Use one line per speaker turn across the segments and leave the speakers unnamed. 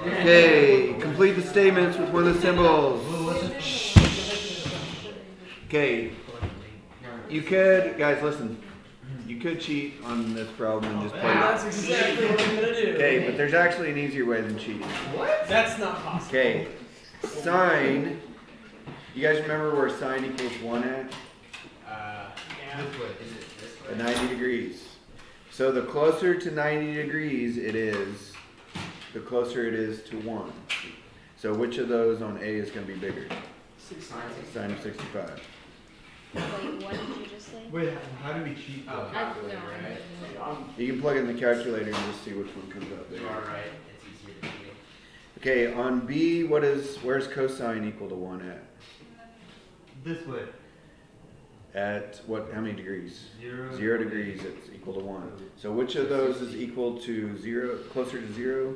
Okay, complete the statements with one of the symbols. Okay, you could, guys, listen. You could cheat on this problem and just play.
That's exactly what I'm gonna do.
Okay, but there's actually an easier way than cheating.
What? That's not possible.
Okay, sine. You guys remember where sine equals 1 at?
Yeah.
This way. Is it this way?
At 90 degrees. So the closer to 90 degrees it is, the closer it is to 1. So which of those on A is going to be bigger? Sine of 65.
Wait, what did you just say?
Wait, how do we cheat?
I
Calculator,
no.
right?
You can plug in the calculator and just see which one comes up
You
bigger.
are right. It's easier to cheat.
Okay, on B, where's cosine equal to 1 at?
This way.
At what, how many degrees?
0.
0 degrees, it's equal to 1. So which of those is equal to 0, closer to 0?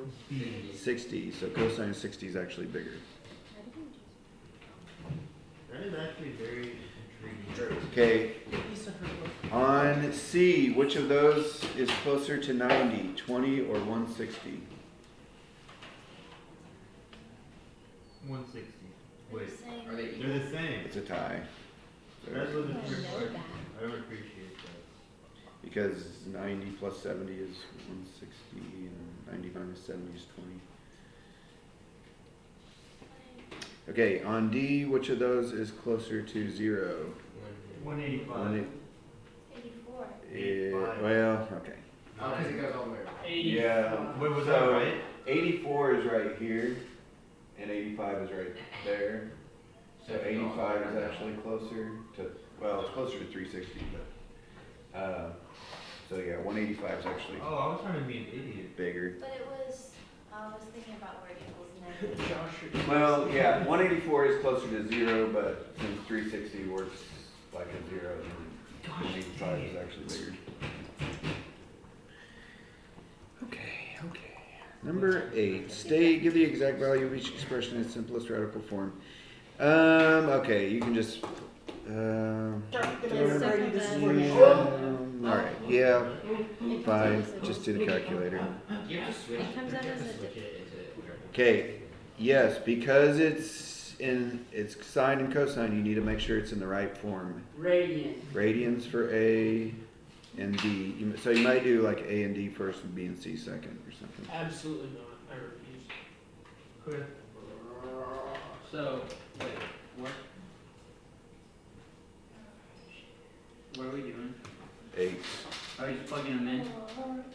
60. So cosine of 60 is actually bigger.
That is actually very intriguing.
Okay, on C, which of those is closer to 90, 20 or 160?
160. Wait,
Are they
they're the same.
It's a tie.
That's what
I
it's
didn't know that.
I don't appreciate that.
Because 90 plus 70 is 160 and 90 minus 70 is 20. Okay, on D, which of those is closer to 0?
185.
84.
Well, okay.
Oh, because it goes all the way around.
80.
Yeah.
Wait, was
So,
that right?
84 is right here, and 85 is right there. So 85 is actually closer to, well, it's closer to 360, but, so yeah, 185 is actually
Oh, I was trying to be an idiot.
bigger.
But it was, I was thinking about where it equals negative.
Josh,
Well, yeah, 184 is closer to 0, but since 360 works like a 0, then 185 is actually bigger. Okay. Number 8, give the exact value of each expression in its simplest radical form. Okay, you can just, alright, yeah, fine, just do the calculator.
You have to switch.
It comes out
you have
as
to
a
switch it into whatever.
Okay, yes, because it's sine and cosine, you need to make sure it's in the right form.
Radian.
Radians for A and D. So you might do like A and D first and B and C second or something.
absolutely not. I refuse.
Okay.
So, wait, what are we doing?
8.
Are you just plugging them in?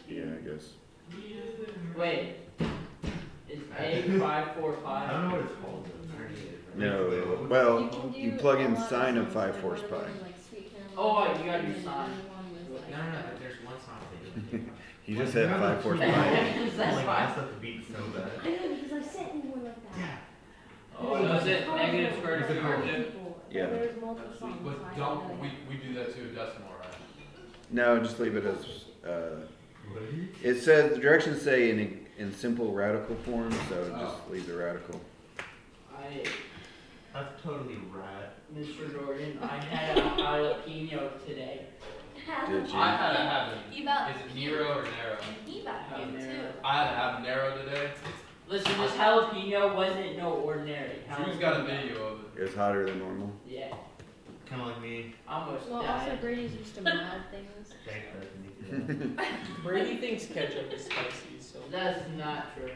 Yeah, I guess.
Wait, is A
I
545?
don't know what it's called.
No. Well, you plug in sine of 5 fourths pi.
Oh, you gotta do sine.
No, there's one song they do.
You just had 5 fourths pi.
That's
Like,
fine.
I the beat so bad.
I know, because I said in one like that.
Oh, so is it negative square root of 2?
Yeah.
There's multiple songs. so I
But
didn't
don't,
know
we
that.
do that to a decimal, right?
No, just leave it as.
What are you?
It says the directions say in simple radical form, so just leave the radical.
That's totally rad.
Mr. Jordan, I had a jalapeno today.
Did you?
I had a habit.
He about,
Is it Nero or Nero?
and he about you too.
I had a habanero today.
Listen, this jalapeno wasn't no ordinary.
Drew's got a video of it.
It was hotter than normal.
Yeah,
Kind of like me.
almost
Well, also
died.
Brady's used to mild things.
Thanks, Bethany.
Brady thinks ketchup is spicy, so
That's not true.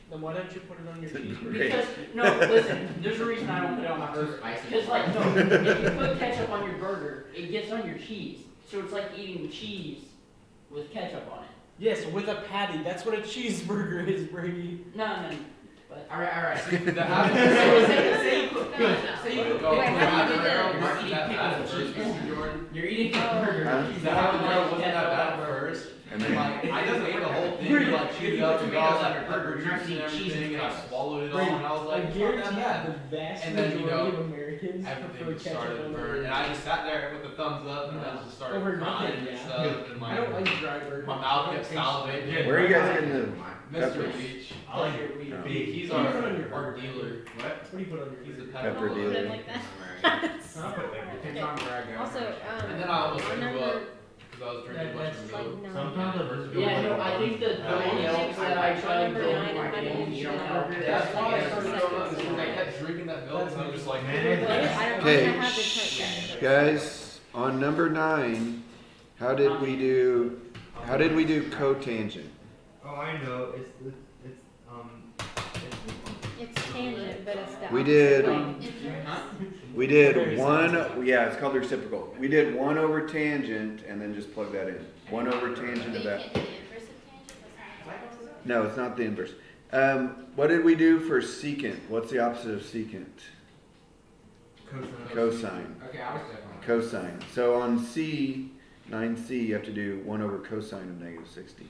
then why don't you put it on your cheeseburger?
Great.
Because, no, listen, there's a reason I don't put it on my burger. Because, like, no, if you put ketchup on your burger, it gets on your cheese. So it's like eating cheese with ketchup on it.
Yes, with a patty. That's what a cheeseburger is, Brady.
No, but
Alright.
The habanero.
Say you put
Go
Wait,
to
how do you do
habanero,
this?
you're eating pickles first, Mr. Jordan.
you're eating a burger.
Huh?
The habanero wasn't that bad at first.
And
And
then,
like, I just ate the whole thing,
Brady,
like chewed it up and got all that pepper
you're not
juice and
eating cheese
everything, and I
and
swallowed it all,
Brady,
and I was
I
like, it's not
guarantee
that
the
bad.
vast
And then, you
majority
know,
of Americans
Everything
prefer
just
ketchup
started to
on
burn,
their
and I just sat there with the thumbs up, and I just started
Over
crying
nothing,
and
yeah.
stuff, and
I don't
like,
like dry burgers.
my mouth kept salivating.
where are you guys getting the
Mr.
peppers?
Beach.
I like
Pleasure, we-
Oh.
He's
What do you put on your
our
burger?
dealer.
What?
What do you put on your
He's a
pizza?
Pepper
pepper
dealer.
dealer.
Like that.
I'll put like
Depends on where I go.
Also,
And then I almost
on
threw
number,
up, because 'cause I was drinking a bunch of
That's
milk.
like
Sometimes I just feel
Yeah, no,
like-
I think the only else that I tried
Number
to
nine, I didn't
you don't
eat
have
it.
That's why I
yeah.
started throwing up, is because I kept drinking that milk, and I'm just like,
Man.
I don't
Okay,
have the turn.
Guys, on number 9, how did we do cotangent?
Oh, I know. It's
It's tangent, but it's the
We
opposite
did-
way.
Huh?
We did one, yeah, it's called the reciprocal. We did 1 over tangent and then just plug that in. 1 over tangent
But
of
you
that.
can't do the inverse of tangent, that's not what it's
No, it's not the inverse. What did we do for secant? What's the opposite of secant?
cosine.
Cosine.
Okay, I was definitely.
Cosine. So on C, 9C, you have to do 1 over cosine of negative 60.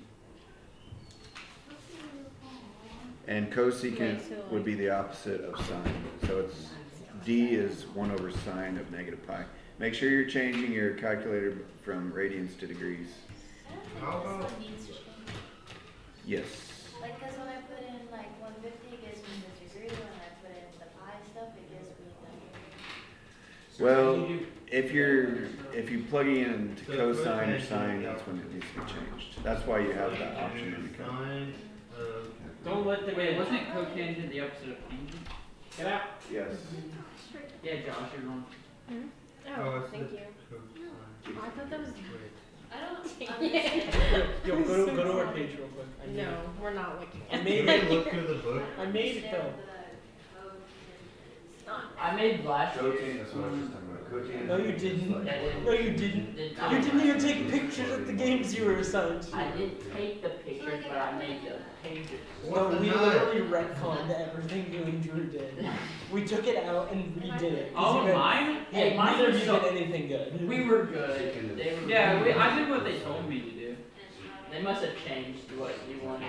And cosecant would be the opposite of sine. So it's D is 1 over sine of negative pi. Make sure you're changing your calculator from radians to degrees.
I don't think this one needs to change.
Yes.
Like, cause when I put in like 150, it gives me the degree, when I put in the pi stuff, it gives me the.
Well, if you plug in to cosine or sine, that's when it needs to be changed. That's why you have that option in the code.
Sine of
Don't let the
Wait, wasn't cotangent the opposite of tangent?
Get out.
Yes.
Yeah, Josh, you're wrong.
Oh,
Oh,
it's
thank
the
you.
cosine.
Oh, I thought that was.
Wait.
I don't
Yeah.
understand.
Yo, go to our page real quick. I made
No,
it.
we're not looking
I
at
made
Can
it.
we look through the book?
I made it though.
I made last year.
That's what I was just talking about. Cotangent.
No, you didn't. No, you didn't.
Did-
You didn't even take pictures of the games you were assigned to.
I didn't take the pictures, but I made the pages.
No,
What the
we
heck?
literally retconned everything you and Drew did. We took it out and redid it. 'Cause
Oh,
you had-
mine?
Hey,
Yeah,
mine
neither
was
of you
so-
did anything good.
We were good. They were
Yeah, I did what they told me to do.
They must have changed what you wanted.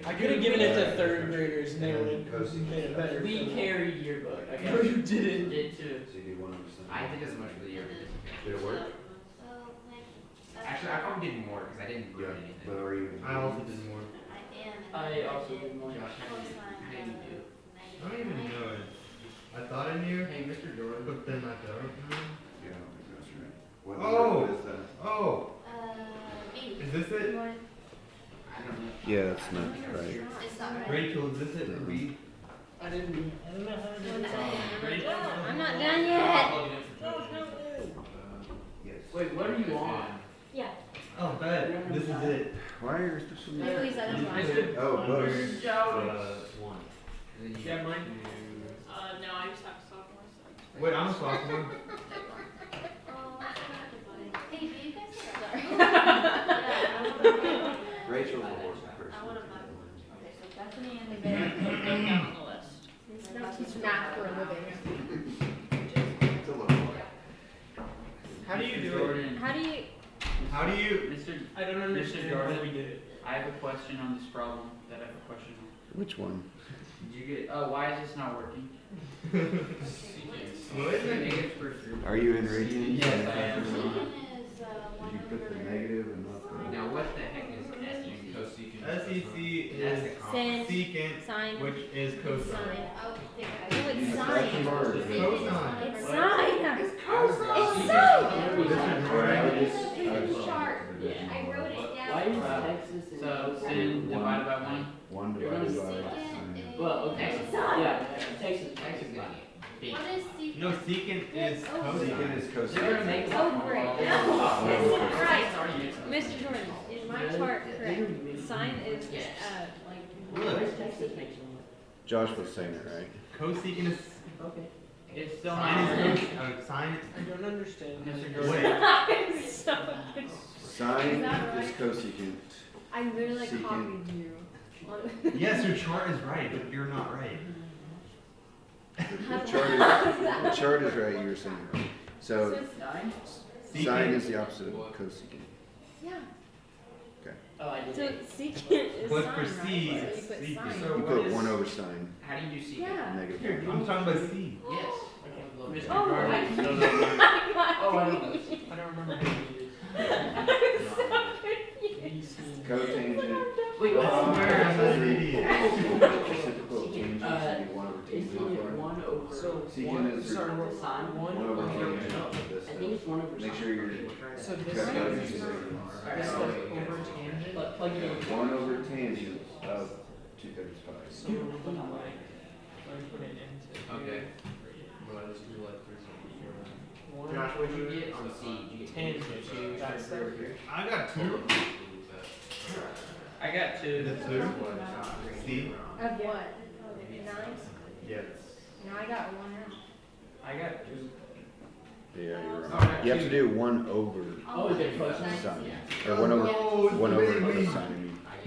I could have given it to third graders and they would have made it better.
We carried yearbook. I
No,
guess.
you didn't.
Did too.
I did as much for the year.
Did it work?
So, like,
Actually, I probably did more because I didn't do anything.
But are you?
I also did more.
I am.
I also did more.
Josh, how do you do?
I don't even know it. I thought I knew,
Hey, Mr. Jordan.
but then I don't know.
Yeah, I think that's right. What
Oh!
number is that?
Oh,
Maybe.
is this it?
I don't know.
Yeah, that's not right.
It's not right.
Rachel, is this it? Read.
I don't know how to do it.
I'm not done yet.
Yes.
Wait, what are you on?
Yeah.
Oh, bet. This is it.
Why are there so many?
Please, that is
You
mine.
put it
Oh,
under,
books.
one.
And then you
Yeah, mine.
No, I just have sophomore, so.
Wait, I'm a sophomore.
Oh, hey, do you guys Yeah,
Rachel's the worst person.
I wanna buy one. Okay, so Bethany and the baby down on the list.
Now teach math for a living.
It's a little more.
How do you do it?
Jordan.
How do you?
How do you?
Mr.
I don't understand
Jordan.
how we did it.
I have a question on this problem that I have a question on.
Which one?
Did you get? Oh, why is this not working?
What is it?
Negative first group.
Are you in radians?
Yes, I am.
Secant is,
Did you put the negative and not the?
Now, what the heck is SEC?
SEC
That's the
is
conference.
Sin,
secant,
sine,
which is cosine.
sine.
I'll take
No,
it.
it's
Fraction
sine.
mark.
Cosine.
It's sine.
It's
It's sine.
I would just- I would just-
Chart. I wrote it down.
Why is Texas in
So sin divided by 1.
1
You're
divided
gonna
by
secant
sine.
is-
Well, okay. Yeah, Texas.
Texas is gonna get
What is secant?
No, secant is
Oh,
cosine.
Secant is
They're
cosine.
gonna make
Oh, great.
Oh,
Right. Mr. Jordan, is my chart correct? Sine is,
Look,
Where's Texas makes one?
Josh was saying it right.
cosecant is
Okay.
It's still
sine
not
is
working.
sine.
I don't understand.
Mr. Jordan.
Wait,
so,
Sine
that
is
right?
cosecant.
I literally
Secant.
copied you.
yes, your chart is right, but you're not right.
The chart is right, you're saying it right.
So
So
it's,
Nine?
sine is the opposite of cosecant.
yeah.
Oh, I did.
So
it.
secant is
But
sine,
for
right?
C,
So
it's
you put
secant.
sine.
So
You
what
put
is-
1 over sine,
How do you do secant?
Yeah.
negative.
I'm talking about C.
Yes.
Mr.
Oh,
Jordan.
I-
No, no, no. Oh, I don't know.
I don't remember how we did it.
Cotangent.
Wait,
Oh,
where?
I'm an idiot.
Reciprocal of tangent should be 1 over
Is
tangent.
it 1 over
So
Secant
one,
is
sorry, what,
Sine.
one
one over
over,
tangent of this
I think it's one over.
Make
sine.
sure you're-
so this
Got
stuff,
it.
this stuff over tangent.
But plug it in.
One over tangent of 235.
So like, let me put it into.
Okay. Well, I just do like 3 seconds before that.
One
Josh, what'd you
over
get on C? Did you get
tangent,
two?
that's
three,
over
or
here.
I got 2.
I got two.
The 2? C?
Of what? Nine?
Yes.
No, I got one out.
I got two.
Yeah, you're
Alright,
right. You have to do 1 over
Oh, is it cosine?
sine. Or 1 over,
Oh, it's
1 over
baby.
cosine. I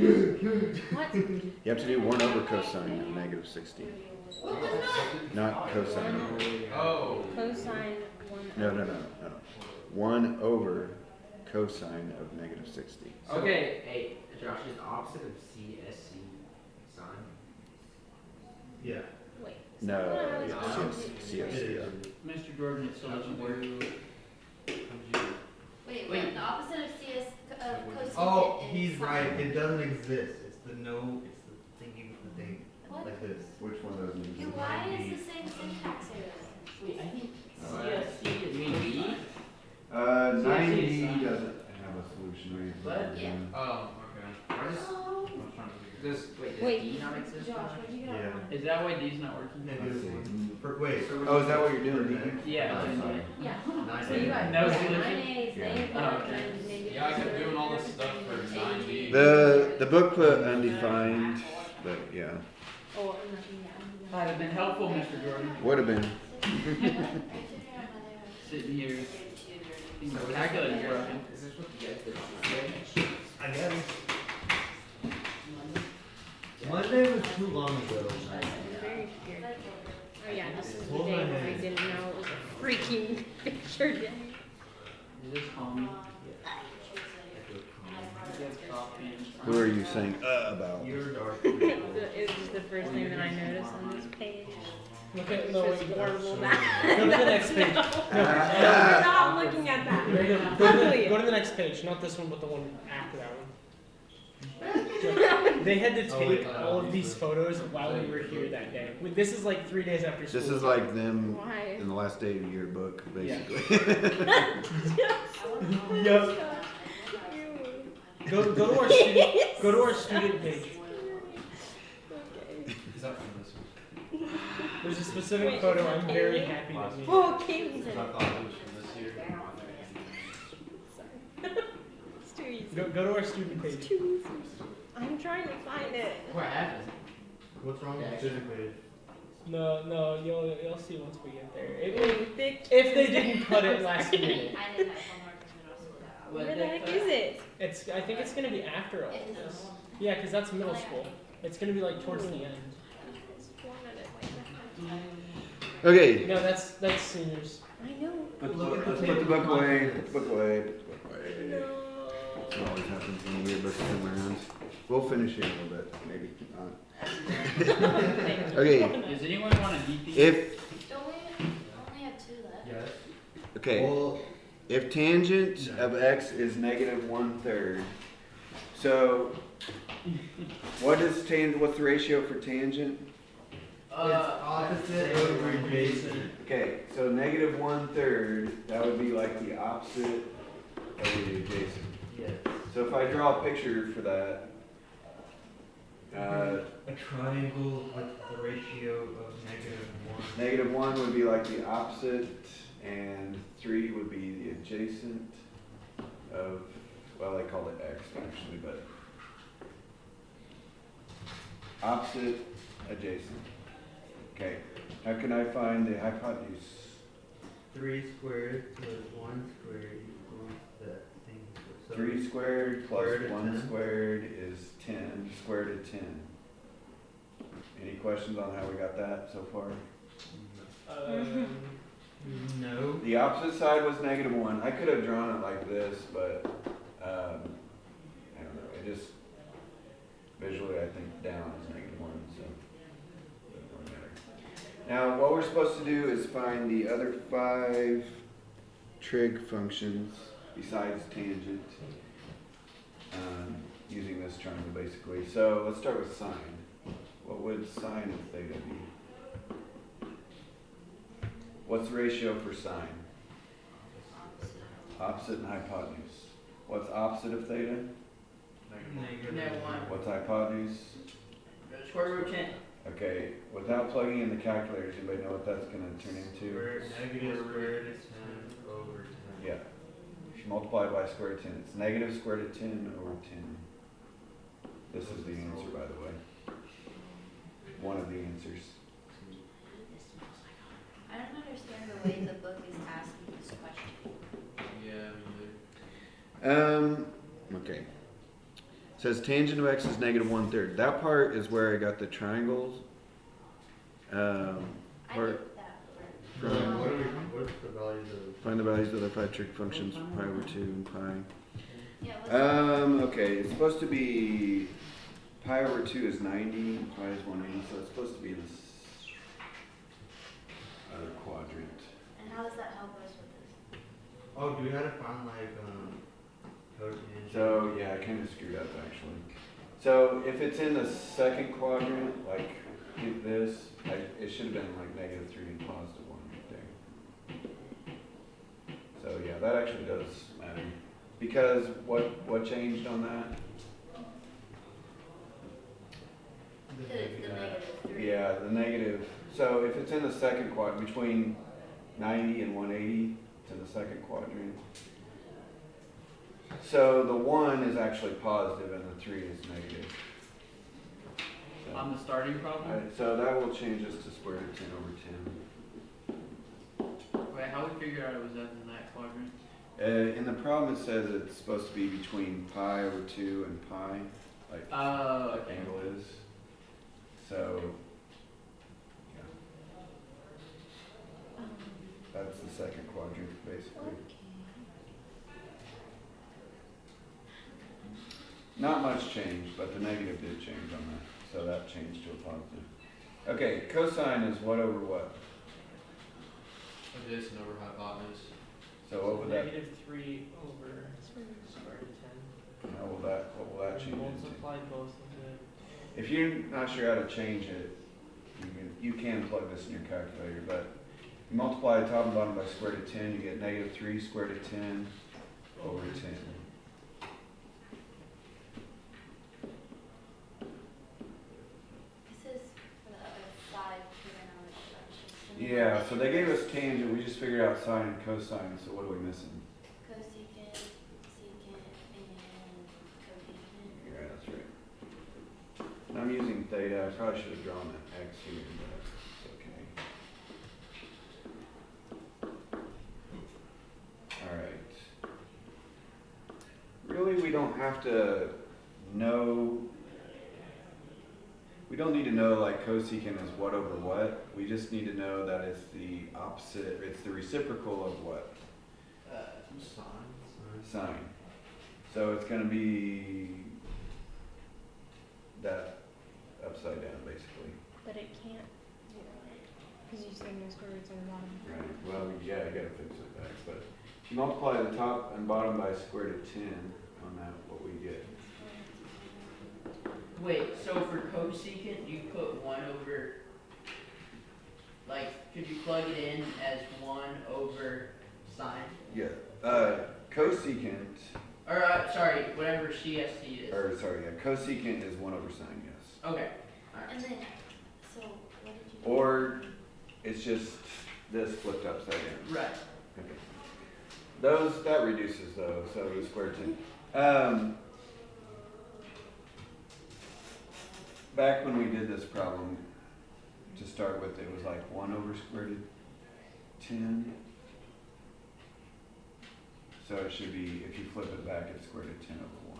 mean.
What?
You have to do 1 over cosine of negative 60. Not cosine.
Oh.
Cosine one.
No. 1 over cosine of negative 60.
Okay.
Hey, Josh, is the opposite of CSC sine?
Yeah.
Wait.
No,
Oh,
it's CFC.
Mr. Jordan, it still doesn't work.
Wait,
Wait.
the opposite of CS, cosecant
Oh,
is
he's
sine.
right. It doesn't exist. It's the no. It's the thingy with the thing
What?
like this.
Which one doesn't
Yeah,
exist?
why is the same syntax here?
Wait, I think CSC is mean B.
90 doesn't have a solution right
What?
Yeah.
Oh, okay.
Why does,
Oh.
I was trying to figure
does, wait, does
Wait.
D not exist?
Josh, what'd you get
Yeah.
on one?
Is that why D's not working?
Negative
Let's
1. Wait.
Oh, is that what you're doing, Deacon?
Yeah.
Sorry.
Yeah.
Nine
So you got
No
yeah,
solution?
9A's,
Yeah.
negative
Oh,
one,
okay.
and negative
Yeah, I kept
two.
doing all this stuff for 9D.
The book put undefined, but yeah,
Oh, yeah.
Might have been helpful, Mr. Jordan.
would have been.
Sitting here.
So is
The
this
calculator's
what-
broken.
Is this what you guys did on Monday?
I guess. Monday was too long ago.
Very weird. Oh yeah, this is the
Hold
day
my
when I
hand.
didn't know it was a freaking picture day.
You just call me. Get coffee and-
Who are you saying about?
You're dark.
It was just the first thing that I noticed on this page.
Look at, no,
It's
wait,
just
go
horrible
to
that.
the next page.
Stop looking at that.
Go to the next page, not this one, but the one after that one. They had to
Oh,
take
wait,
all of these photos while we were here that day. This is like 3 days after school.
This is like them
Why?
in the last day of your book, basically.
Yep. Go to our student. Go to our student page.
Is that from this one?
There's a specific photo I'm very happy to meet.
Oh, Kaylee's in
Because I
it.
thought it was from this year.
It's too easy.
Go to our student
It's
page.
too easy. I'm trying to find it.
What happened?
What's wrong with the student page?
No, you'll see once we get there.
Thick.
If they didn't cut it last minute,
I did that homework in middle school.
Where the heck is it?
I think it's gonna be after all
It is
this.
a
Yeah, because that's middle school. It's gonna be like towards the end.
It's formatted like that.
Okay,
No, that's seniors.
I know.
put
Look at the
the
page.
book away. Put the book away. Put the book away.
No.
It always happens when the yearbooks come around. We'll finish here in a little bit, maybe. Okay,
Does anyone want a DP?
if
Don't we only have 2 left?
Yes.
okay,
Well,
if tangent of x is negative 1/3, so what is tangent? What's the ratio for tangent?
it's opposite over adjacent.
Okay, so negative 1/3, that would be like the opposite of the adjacent.
Yes.
So if I draw a picture for that,
A triangle with the ratio of -1.
negative 1 would be like the opposite, and 3 would be the adjacent of, well, they called it x actually, but opposite, adjacent. Okay, how can I find the hypotenuse?
3 squared plus 1 squared equals that thing. So
3 squared plus
Square root of
1
10.
squared is 10, square root of 10. Any questions on how we got that so far?
No.
The opposite side was negative 1. I could have drawn it like this, but I don't know. It just visually, I think down is negative 1, so it doesn't really matter. Now, what we're supposed to do is find the other 5 trig functions besides tangent, using this triangle basically. So let's start with sine. What would sine of theta be? What's the ratio for sine? Opposite and hypotenuse. What's opposite of theta?
Negative 1.
What's hypotenuse?
Square root of 10.
Okay, without plugging in the calculators, anybody know what that's gonna turn into?
Negative square root of 10 over 10.
Yeah. If you multiply it by square root of 10, it's negative square root of 10 over 10. This is the answer, by the way. One of the answers.
I don't understand the way the book is asking this question.
Yeah, me
Okay. It says tangent of x is negative 1/3. That part is where I got the triangles.
I
Part
get that part.
from
What's the values of?
find the values of the pi trig functions, pi over 2 and pi.
Yeah, what's
Okay, it's supposed to be pi over 2 is 90, pi is 180, so it's supposed to be in this other quadrant.
and how does that help us with this?
Oh, do we have to find like cotangent?
So yeah, I kind of screwed up actually. So if it's in the second quadrant, like this, it should have been like negative 3 and positive 1 right there. So yeah, that actually does matter. Because what changed on that?
The negative 3.
Yeah, the negative. So if it's in the second quadrant, between 90 and 180, it's in the second quadrant. So the 1 is actually positive and the 3 is negative. So,
On the starting problem?
alright, so that will change us to square root of 10 over 10.
Wait, how we figured out it was in that quadrant?
In the problem it says it's supposed to be between pi over 2 and pi, like
Oh,
the
okay.
angle is. So, yeah, that's the second quadrant basically. Not much changed, but the negative did change on that, so that changed to a positive. Okay, cosine is what over what?
Adjacent over hypotenuse.
So what would that,
-3 over square root of 10.
what will that change into?
Multiply both of it.
If you're not sure how to change it, you can plug this in your calculator, but you multiply the top and bottom by square root of 10, you get negative 3 square root of 10 over 10.
This is for the other side trigonometry.
Yeah, so they gave us tangent, we just figured out sine and cosine, so what are we missing?
Cosecant, secant, and cotangent.
Yeah, that's right. And I'm using theta, I probably should have drawn an x here, but it's okay. Alright. Really, we don't have to know, we don't need to know like cosecant is what over what, we just need to know that it's the opposite, it's the reciprocal of what? Sine. So it's gonna be that upside down, basically.
But it can't do that. Because you said no square roots on the bottom.
Right, well, yeah, you gotta fix it back, but if you multiply the top and bottom by square root of 10 on that, what we get?
Wait, so for cosecant, you put 1 over, like, could you plug it in as 1 over sine?
Yeah, cosecant,
Or, sorry, whatever CST is.
or sorry, yeah, cosecant is 1 over sine, yes.
Okay, alright.
And then, so what did you do?
Or it's just this flipped upside down.
Right.
Okay. That reduces though, so the square root of 10. Back when we did this problem, to start with, it was like 1 over square root of 10. So it should be, if you flip it back, it's square root of 10 over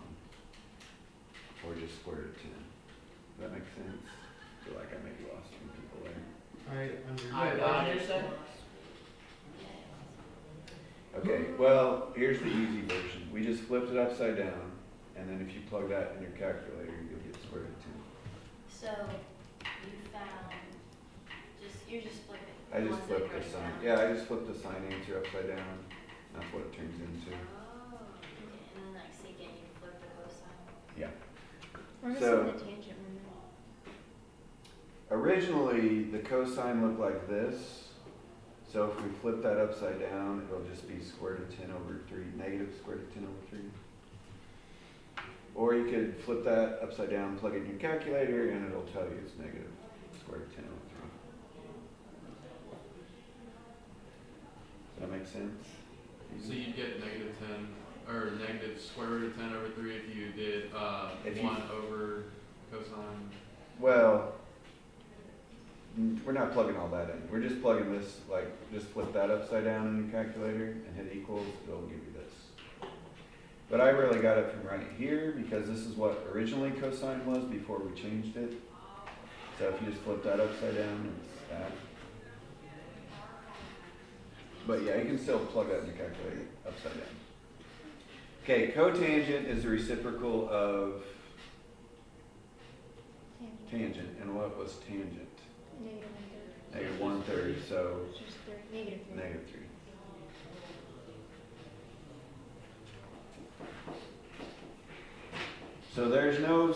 1. Or just square root of 10. Does that make sense? I feel like I maybe lost some people there.
Alright, under.
I got it.
Okay, well, here's the easy version. We just flipped it upside down, and then if you plug that in your calculator, you'll get square root of 10.
So you found, you're just flipping.
I just
ones that
flipped the
write
sign.
down.
Yeah, I just flipped the sign answer upside down. That's what it turns into.
Oh, okay, and then like secant, you flip the cosine.
Yeah.
We're missing
So-
the tangent one though.
Originally, the cosine looked like this. So if we flip that upside down, it'll just be square root of 10 over 3, negative square root of 10 over 3. Or you could flip that upside down, plug it in your calculator, and it'll tell you it's negative square root of 10 over 3. Does that make sense?
So you'd get negative 10, or negative square root of 10 over 3 if you did
If you-
1 over cosine.
Well, we're not plugging all that in. We're just plugging this, like, just flip that upside down in your calculator and hit equals, it'll give you this. But I really got it from right here because this is what originally cosine was before we changed it. So if you just flip that upside down, it's that. But yeah, you can still plug that in your calculator upside down. Okay, cotangent is the reciprocal of tangent. And what was tangent?
Negative 1/3.
Negative 1/3, so
It's just 3. Negative 3.
negative 3. So there is no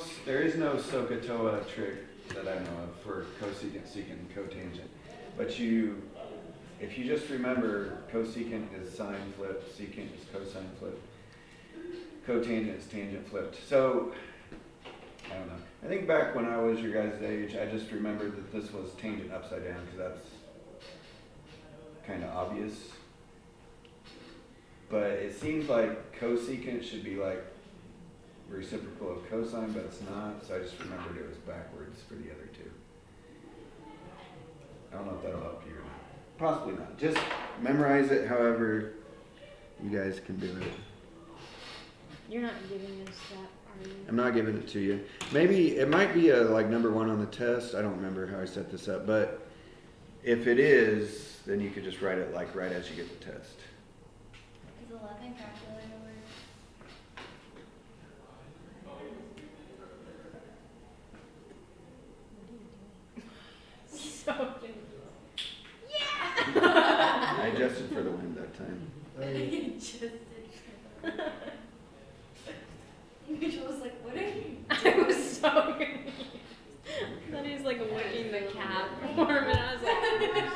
SOHCAHTOA trick that I know of for cosecant, secant, and cotangent. But if you just remember, cosecant is sine flipped, secant is cosine flipped, cotangent is tangent flipped. So, I don't know. I think back when I was your guys' age, I just remembered that this was tangent upside down because that's kind of obvious. But it seems like cosecant should be like reciprocal of cosine, but it's not, so I just remembered it was backwards for the other two. I don't know if that'll help you or not. Possibly not. Just memorize it however you guys can do it.
You're not giving us that, are you?
I'm not giving it to you. Maybe, it might be a like number 1 on the test. I don't remember how I set this up, but if it is, then you could just write it like right as you get the test.
Is 11 calculator work?
So confused.
I adjusted for the wind that time.
You just did. Mitchell was like, what are you?
I was so confused. Then he's like licking the cap for him, and I was like,
Then I was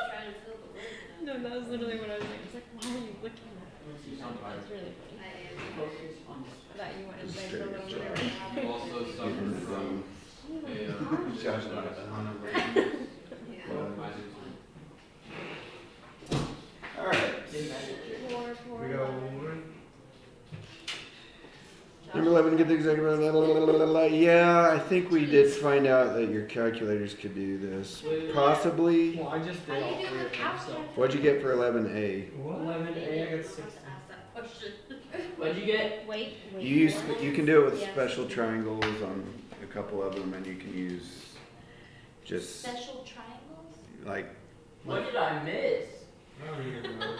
trying to fill the word.
no, that was literally what I was like. I was like, why are you licking that? That's really funny.
I am.
Focus on
I thought you went and
Just
said a little
straight
bit.
Also
Getting
suffered
the
from a
Josh, All right.
We got one more.
Number 11, get the exact. Yeah, I think we did find out that your calculators could do this. Possibly.
Well, I just
How
did
do
all
you do
3
the
of them,
couch?
so.
What'd you get for 11A?
What?
11A, I got 60.
Ask that question.
What'd you get?
Wait.
You can do it with
Yes.
special triangles on a couple of them, and you can use just
Special triangles?
like
What did I miss?
I don't even know.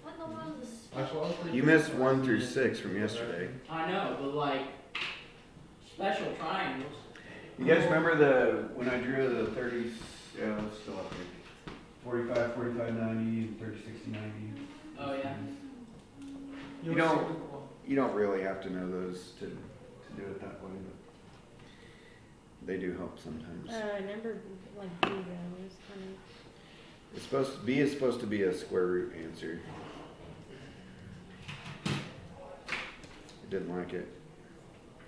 What in the world is a
Watch all three.
you missed 1 through 6 from yesterday.
I know, but like, special triangles.
You guys remember when I drew the 30s? Yeah, it's still up here. 45, 45, 90, 30, 60, 90.
Oh, yeah.
You don't really have to know those to do it that way, but they do help sometimes.
Number like B though is funny.
It's supposed to, B is supposed to be a square root answer. It didn't like it.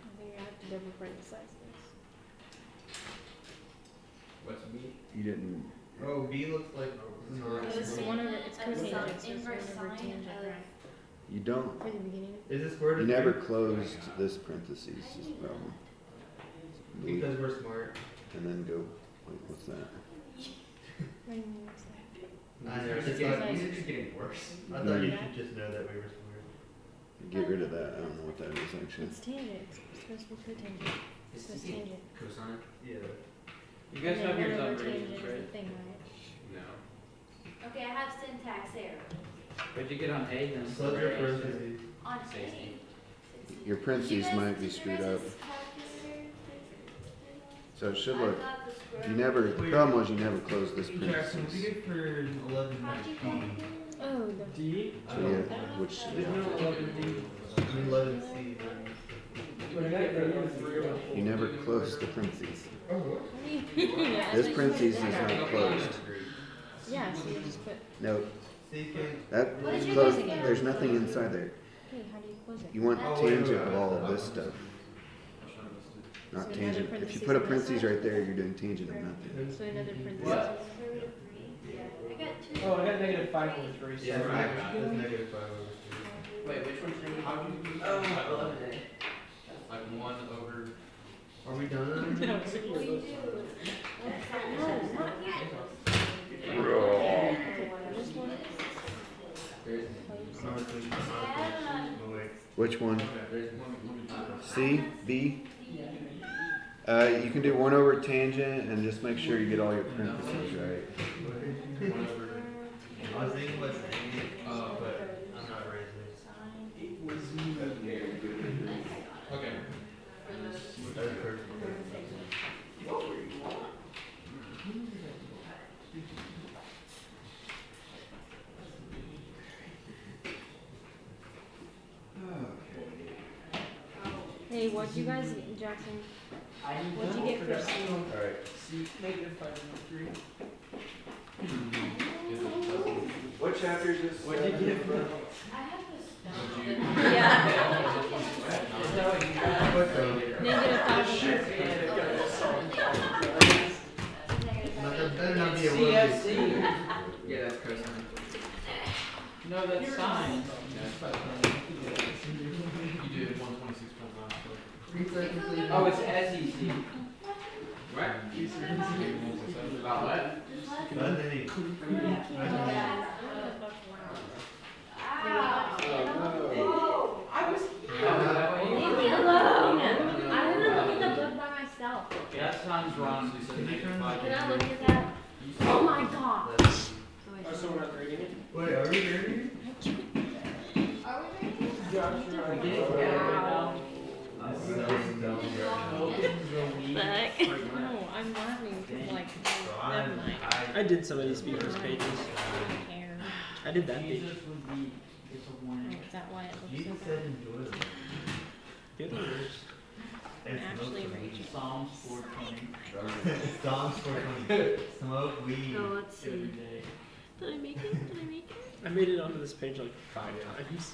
I think I have to double parenthesize this.
What's B?
You didn't.
Oh, B looks like. No,
It's one over. It's
A
cosine.
sine-
So it's
inverse
one over
sine
tangent,
of-
right?
You don't.
For the beginning.
Is this square root
You
of
never
3?
closed this parentheses. Is the problem.
Because we're smart.
And then go. Wait, what's that?
When what's that?
I know.
These
It's
are
like,
getting- these are just getting worse.
I thought you should just know that we were smart.
Get rid of that. I don't know what that is actually.
It's tangent. It's supposed to be cotangent. It's supposed to tangent.
Cosine?
Yeah.
You guys
And
have
then
your
one over
sub
tangent
ratings,
is
right?
the thing, right?
No.
Okay, I have syntax error.
What'd you get on A then?
Close your parentheses.
On
60.
A.
Your parentheses might be screwed up. So it should look. You never. The problem was you never closed this
Jackson,
parentheses.
what do you get for 11
How'd you
B?
calculate?
Oh, the
D?
So yeah, which
There's no 11D.
I mean 11 C.
What I got for
you never closed the parentheses.
Oh, what?
yeah,
This
that's
parentheses is
what you said.
not closed.
Yeah, so you just put.
Nope,
Secant.
that,
What did you
close,
guys get?
there's nothing inside there.
Okay, how do you close it?
You want
Oh,
tangent of all of this stuff, not
So another
tangent. If
parentheses
you put a
on this
parentheses
side?
right there, you're doing tangent of nothing.
So another parenthesis.
What?
Square root of 3. I got 2.
Oh, I got negative 5 over 3.
Yeah,
So
right. That's negative 5 over 3.
Wait, which one's negative?
How do you do
Oh,
that?
11.
Like 1 over,
Are we done?
No, it's like
What do
you're-
you do?
No, not yet. This one.
No, it's like- oh, wait.
Which one?
okay, there's one,
C, B? You can do 1 over tangent and just make sure you get all your parentheses right.
1 over,
I was thinking about saying it,
oh,
but I'm not ready.
it was
okay.
That's perfect.
Hey, what'd you guys, Jackson?
I need
What'd
to
you get for
forgot.
C?
Alright.
C, negative 5 over 3.
What chapter is this?
What did you get for?
I have this stuff.
Yeah.
Is that what you got?
What the?
Negative 5 over 3.
No, that better not be a word.
CFC.
Yeah, that's cosine.
No, that's sine.
You did 126.9, so.
Oh, it's SEC.
What? About what?
But then he-
Leave me alone! I wanna look at the book by myself.
That sounds wrong.
So you said negative 5
Can I
over
look at that? Oh my god!
Oh, so we're not grading it?
Wait, are we ready?
Are we ready?
Josh, you're right.
Wow.
That's so dumb.
The heck? No, I'm laughing because like, never mind.
I did some of these speakers pages.
I don't care.
I did that page.
Jesus would be, it's a
Oh,
one.
is that why it
Jesus
looks so
said
bad?
enjoy them.
Good.
I'm actually Rachel.
Psalms 420.
Psalms 420. Smoke weed.
Oh, let's
Every
see.
day.
Did I make it? Did I make it?
I made it onto this page like 5 times.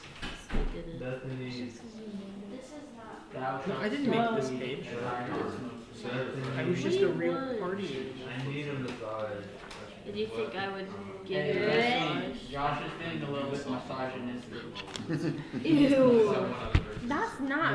I did it.
Bethany.
Just 'cause you made
This is not.
Thou
No, I
shalt
didn't make
smoke
this
weed
page.
and iron not smoke.
I was
Bethany.
just a real party.
I need a massage.
Did you think I would give
Hey,
you a
Bethany,
massage?
Josh is being a little bit misogynistic.
Ew.
Someone other.
That's not